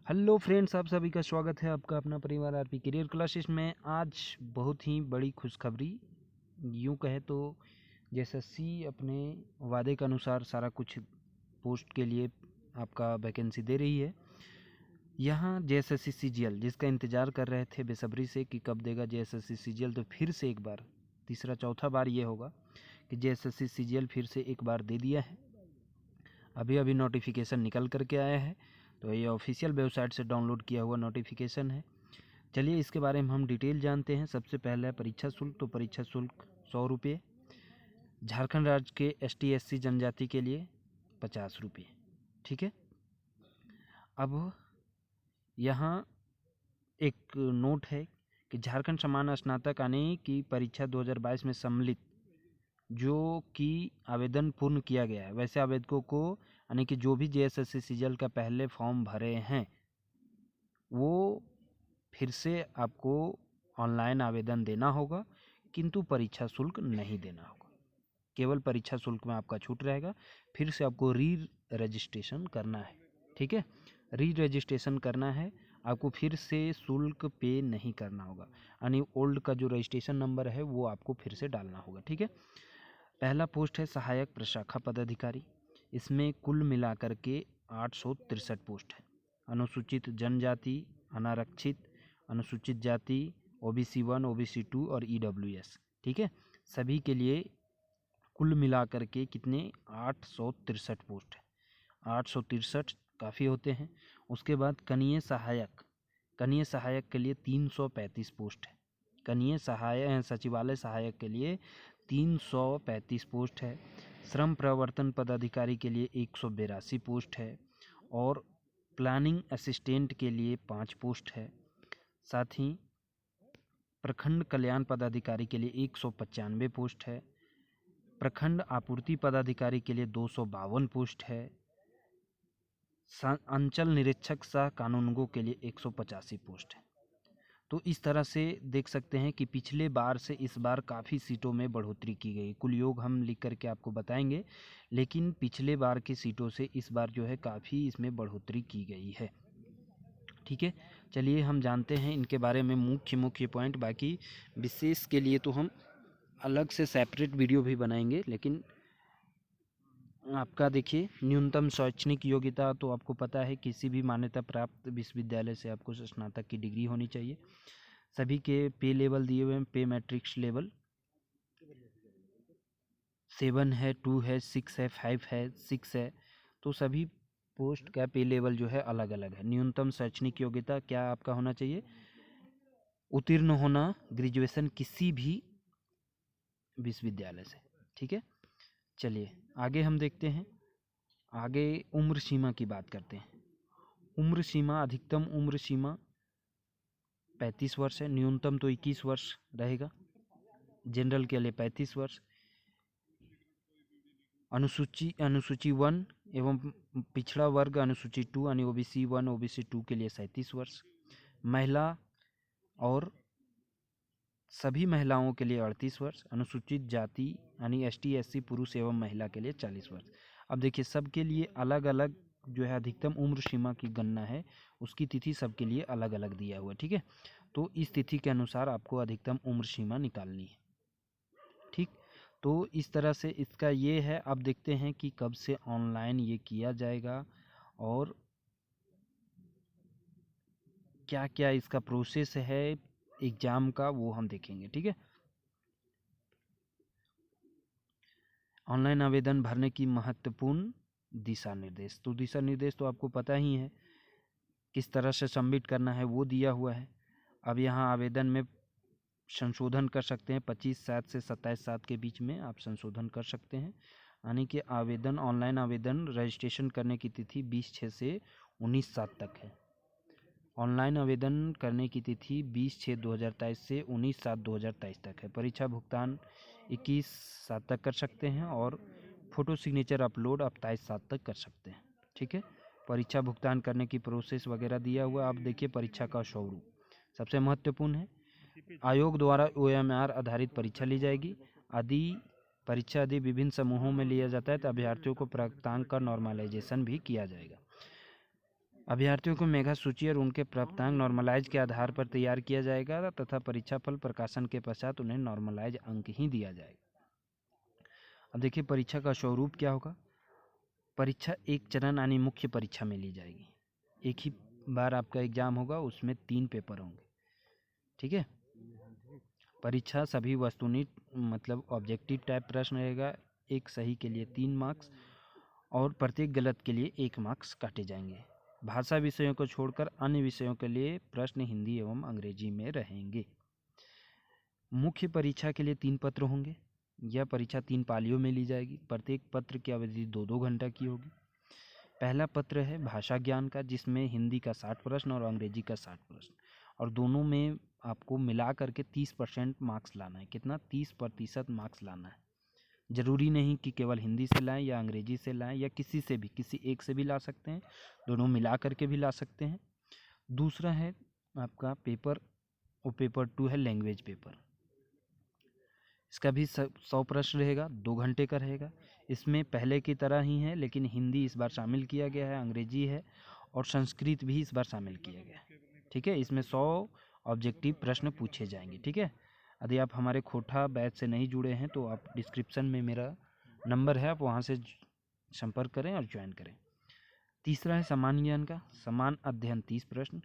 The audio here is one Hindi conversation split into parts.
हेलो फ्रेंड्स, आप सभी का स्वागत है आपका अपना परिवार आरपी करियर क्लासेस में। आज बहुत ही बड़ी खुशखबरी, यूँ कहे तो जेएसएससी अपने वादे के अनुसार सारा कुछ पोस्ट के लिए आपका वैकेंसी दे रही है। यहाँ जेएसएससी सीजीएल जिसका इंतज़ार कर रहे थे बेसब्री से कि कब देगा जेएसएससी सीजीएल, तो फिर से एक बार तीसरा चौथा बार ये होगा कि जेएसएससी सीजीएल फिर से एक बार दे दिया है। अभी नोटिफिकेशन निकल करके आया है, तो ये ऑफिशियल वेबसाइट से डाउनलोड किया हुआ नोटिफिकेशन है। चलिए इसके बारे में हम डिटेल जानते हैं। सबसे पहले है परीक्षा शुल्क। तो परीक्षा शुल्क 100 रुपये, झारखंड राज्य के एसटी एससी जनजाति के लिए 50 रुपये। ठीक है। अब यहाँ एक नोट है कि झारखंड समान स्नातक आने की परीक्षा 2022 में सम्मिलित जो कि आवेदन पूर्ण किया गया है, वैसे आवेदकों को यानी कि जो भी जेएसएससी सीजीएल का पहले फॉर्म भरे हैं वो फिर से आपको ऑनलाइन आवेदन देना होगा, किंतु परीक्षा शुल्क नहीं देना होगा। केवल परीक्षा शुल्क में आपका छूट रहेगा। फिर से आपको री रजिस्ट्रेशन करना है। ठीक है, री रजिस्ट्रेशन करना है आपको, फिर से शुल्क पे नहीं करना होगा। यानी ओल्ड का जो रजिस्ट्रेशन नंबर है वो आपको फिर से डालना होगा। ठीक है। पहला पोस्ट है सहायक प्रशाखा पदाधिकारी। इसमें कुल मिलाकर के 863 पोस्ट है। अनुसूचित जनजाति, अनारक्षित, अनुसूचित जाति, ओबीसी 1, ओबीसी 2 और ईडब्ल्यूएस। ठीक है, सभी के लिए कुल मिलाकर के कितने 863 पोस्ट है। 863 काफ़ी होते हैं। उसके बाद कनीय सहायक, कनीय सहायक के लिए 335 पोस्ट है। कनीय सहायक सचिवालय सहायक के लिए 335 पोस्ट है। श्रम प्रवर्तन पदाधिकारी के लिए 182 पोस्ट है और प्लानिंग असिस्टेंट के लिए 5 पोस्ट है। साथ ही प्रखंड कल्याण पदाधिकारी के लिए 195 पोस्ट है। प्रखंड आपूर्ति पदाधिकारी के लिए 252 पोस्ट है। अंचल निरीक्षक सह कानूनगो के लिए 185 पोस्ट है। तो इस तरह से देख सकते हैं कि पिछले बार से इस बार काफ़ी सीटों में बढ़ोतरी की गई। कुल योग हम लिख करके आपको बताएंगे, लेकिन पिछले बार की सीटों से इस बार जो है काफ़ी इसमें बढ़ोतरी की गई है। ठीक है, चलिए हम जानते हैं इनके बारे में मुख्य पॉइंट। बाकी विशेष के लिए तो हम अलग से सेपरेट वीडियो भी बनाएंगे। लेकिन आपका देखिए, न्यूनतम शैक्षणिक योग्यता तो आपको पता है, किसी भी मान्यता प्राप्त विश्वविद्यालय से आपको स्नातक की डिग्री होनी चाहिए। सभी के पे लेवल दिए हुए हैं। पे मैट्रिक्स लेवल 7 है, 2 है, 6 है, 5 है, 6 है। तो सभी पोस्ट का पे लेवल जो है अलग अलग है। न्यूनतम शैक्षणिक योग्यता क्या आपका होना चाहिए? उत्तीर्ण होना ग्रेजुएशन किसी भी विश्वविद्यालय से। ठीक है, चलिए आगे हम देखते हैं। आगे उम्र सीमा की बात करते हैं। उम्र सीमा, अधिकतम उम्र सीमा 35 वर्ष है। न्यूनतम तो 21 वर्ष रहेगा। जनरल के लिए 35 वर्ष। अनुसूची 1 एवं पिछड़ा वर्ग अनुसूची 2 यानी ओबीसी 1, ओबीसी 2 के लिए 37 वर्ष। महिला और सभी महिलाओं के लिए 38 वर्ष। अनुसूचित जाति यानी एसटी एससी पुरुष एवं महिला के लिए 40 वर्ष। अब देखिए, सबके लिए अलग अलग जो है अधिकतम उम्र सीमा की गणना है, उसकी तिथि सबके लिए अलग अलग दिया हुआ है। ठीक है, तो इस तिथि के अनुसार आपको अधिकतम उम्र सीमा निकालनी है। ठीक, तो इस तरह से इसका ये है। अब देखते हैं कि कब से ऑनलाइन ये किया जाएगा और क्या क्या इसका प्रोसेस है एग्ज़ाम का, वो हम देखेंगे। ठीक है, ऑनलाइन आवेदन भरने की महत्वपूर्ण दिशा निर्देश। तो दिशा निर्देश तो आपको पता ही है, किस तरह से सबमिट करना है वो दिया हुआ है। अब यहाँ आवेदन में संशोधन कर सकते हैं। 25/7 से 27/7 के बीच में आप संशोधन कर सकते हैं। यानी कि आवेदन, ऑनलाइन आवेदन रजिस्ट्रेशन करने की तिथि 20/6 से 19/7 तक है। ऑनलाइन आवेदन करने की तिथि 20/6/2023 से 19/7/2023 तक है। परीक्षा भुगतान 21/7 तक कर सकते हैं और फ़ोटो सिग्नेचर अपलोड आप 27/7 तक कर सकते हैं। ठीक है, परीक्षा भुगतान करने की प्रोसेस वगैरह दिया हुआ। आप देखिए, परीक्षा का स्वरूप सबसे महत्वपूर्ण है। आयोग द्वारा OMR आधारित परीक्षा ली जाएगी। यदि परीक्षा यदि विभिन्न समूहों में लिया जाता है तो अभ्यर्थियों को प्राप्तांक का नॉर्मलाइजेशन भी किया जाएगा। अभ्यर्थियों को मेधा सूची और उनके प्राप्तांक नॉर्मलाइज के आधार पर तैयार किया जाएगा तथा परीक्षा फल प्रकाशन के पश्चात उन्हें नॉर्मलाइज अंक ही दिया जाएगा। अब देखिए परीक्षा का स्वरूप क्या होगा। परीक्षा एक चरण यानी मुख्य परीक्षा में ली जाएगी। एक ही बार आपका एग्जाम होगा, उसमें 3 पेपर होंगे। ठीक है। परीक्षा सभी वस्तुनिष्ठ मतलब ऑब्जेक्टिव टाइप प्रश्न रहेगा। एक सही के लिए 3 मार्क्स और प्रत्येक गलत के लिए 1 मार्क्स काटे जाएंगे। भाषा विषयों को छोड़कर अन्य विषयों के लिए प्रश्न हिंदी एवं अंग्रेजी में रहेंगे। मुख्य परीक्षा के लिए 3 पत्र होंगे। यह परीक्षा 3 पालियों में ली जाएगी। प्रत्येक पत्र की अवधि 2-2 घंटा की होगी। पहला पत्र है भाषा ज्ञान का, जिसमें हिंदी का 60 प्रश्न और अंग्रेजी का 60 प्रश्न, और दोनों में आपको मिला करके 30% मार्क्स लाना है। कितना? 30% मार्क्स लाना है। ज़रूरी नहीं कि केवल हिंदी से लाएं या अंग्रेजी से लाएं या किसी से भी, किसी एक से भी ला सकते हैं, दोनों मिला करके भी ला सकते हैं। दूसरा है आपका पेपर, वो पेपर 2 है लैंग्वेज पेपर। इसका भी 100 प्रश्न रहेगा, 2 घंटे का रहेगा। इसमें पहले की तरह ही है, लेकिन हिंदी इस बार शामिल किया गया है, अंग्रेजी है और संस्कृत भी इस बार शामिल किया गया है। ठीक है। इसमें 100 ऑब्जेक्टिव प्रश्न पूछे जाएंगे। ठीक है। यदि आप हमारे खोटा बैच से नहीं जुड़े हैं तो आप डिस्क्रिप्शन में मेरा नंबर है, आप वहाँ से संपर्क करें और ज्वाइन करें। तीसरा है समान ज्ञान का। समान अध्ययन 30 प्रश्न,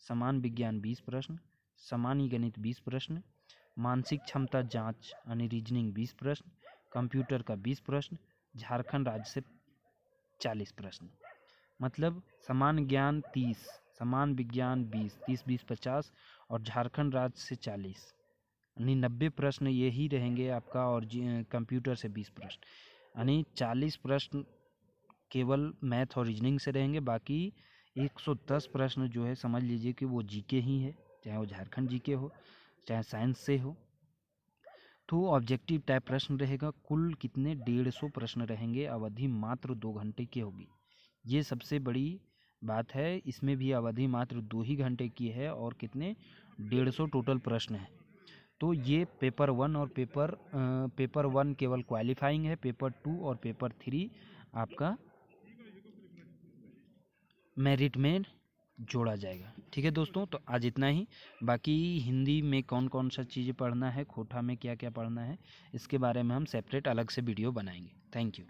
समान विज्ञान 20 प्रश्न, सामान्य गणित 20 प्रश्न, मानसिक क्षमता जांच यानी रीजनिंग 20 प्रश्न, कंप्यूटर का 20 प्रश्न, झारखंड राज्य से 40 प्रश्न। मतलब समान ज्ञान 30, समान विज्ञान 20, 30-20 50 और झारखंड राज्य से 40 यानी 90 प्रश्न ये ही रहेंगे आपका। और कंप्यूटर से 20 प्रश्न यानी 40 प्रश्न केवल मैथ और रीजनिंग से रहेंगे। बाकी 110 प्रश्न जो है समझ लीजिए कि वो जीके ही है, चाहे वो झारखंड जीके हो चाहे साइंस से हो। तो ऑब्जेक्टिव टाइप प्रश्न रहेगा। कुल कितने? 150 प्रश्न रहेंगे। अवधि मात्र 2 घंटे की होगी। ये सबसे बड़ी बात है। इसमें भी अवधि मात्र 2 ही घंटे की है और कितने? 150 टोटल प्रश्न है। तो ये पेपर 1 और पेपर 1 केवल क्वालिफाइंग है। पेपर 2 और पेपर 3 आपका मेरिट में जोड़ा जाएगा। ठीक है दोस्तों, तो आज इतना ही। बाकी हिंदी में कौन कौन सा चीज़ें पढ़ना है, खोटा में क्या क्या पढ़ना है, इसके बारे में हम सेपरेट अलग से वीडियो बनाएंगे। Thank you.